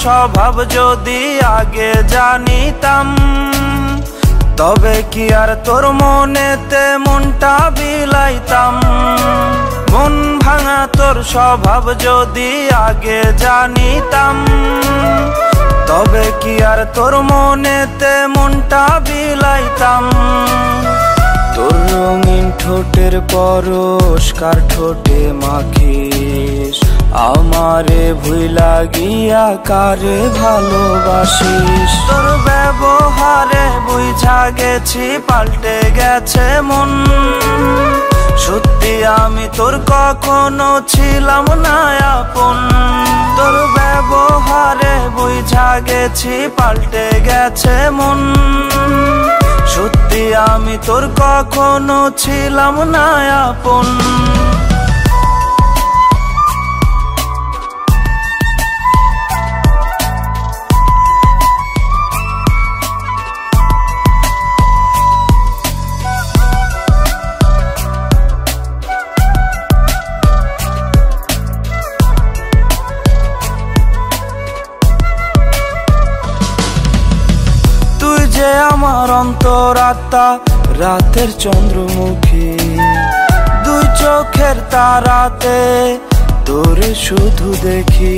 স্বভাব যদি আগে জানিতাম, তবে কি আর তোর মনেতে মনটা বিলাইতাম। মন ভাঙা তোর স্বভাব যদি আগে জানিতাম, তবে কি আর তোর মনেতে মনটা বিলাইতাম। তোর রঙিন ঠোঁটের পরশ কার ঠোঁটে মাখিস, আমারে ভুইলা গিয়া কারে ভালোবাসিস। তোর ব্যবহারে বুঝা গেছি পাল্টে গেছে মন, সত্যি আমি তোর কখনো ছিলাম না আপন। তোর ব্যবহারে বুঝা গেছি পাল্টে গেছে মন, সত্যি আমি তোর কখনো ছিলাম না আপন। যে আমার অন্তরাত্মা রাতের চন্দ্রমুখী, দুই চোখের তারাতে তোরে শুধু দেখি।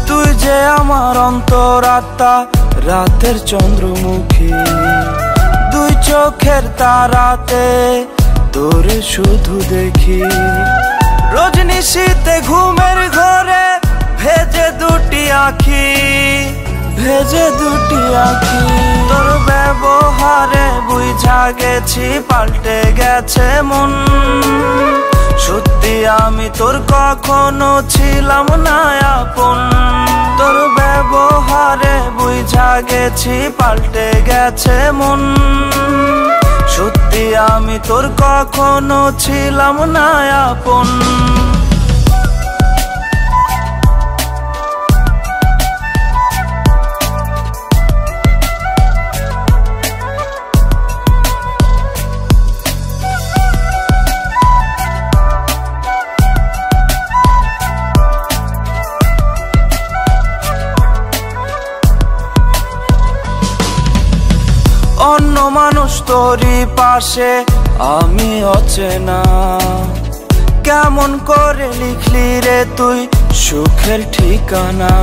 তুই যে আমার অন্তরাত্মা রাতের চন্দ্রমুখী, দুই চোখের তারাতে তোরে শুধু দেখি। রজনীশীতে ঘুমের ঘরে ভেজে দুটি আঁখি, ভেজে দুটি আঁখি। তোর ব্যবহারে বুঝা গেছি পাল্টে গেছে মন, সত্যি আমি তোর কখনো ছিলাম না আপন। তোর ব্যবহারে বুঝা গেছি পাল্টে গেছে মন, সত্যি আমি তোর কখনো ছিলাম না আপন। অন্য মানুষ তোরই পাশে আমি অচেনা, কেমন করে লিখলি রে তুই সুখের ঠিকানা।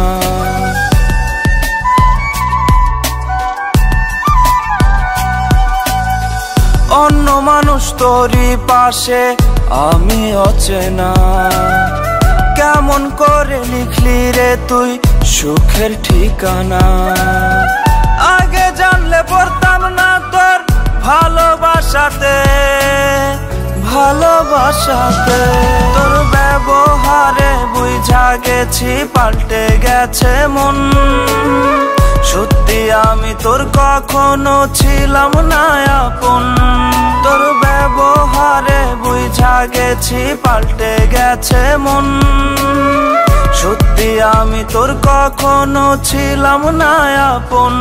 অন্য মানুষ তোরই পাশে আমি অচেনা, কেমন করে লিখলি রে তুই সুখের ঠিকানা। আগে জানলে পড়তাম না তোর ভালোবাসাতে, ভালোবাসাতে। তোর ব্যবহারে বুঝা গেছি পাল্টে গেছে মন, সত্যি আমি তোর কখনো ছিলাম না আপন। তোর ব্যবহারে বুঝা গেছি পাল্টে গেছে মন, সত্যি আমি তোর কখনো ছিলাম না আপন।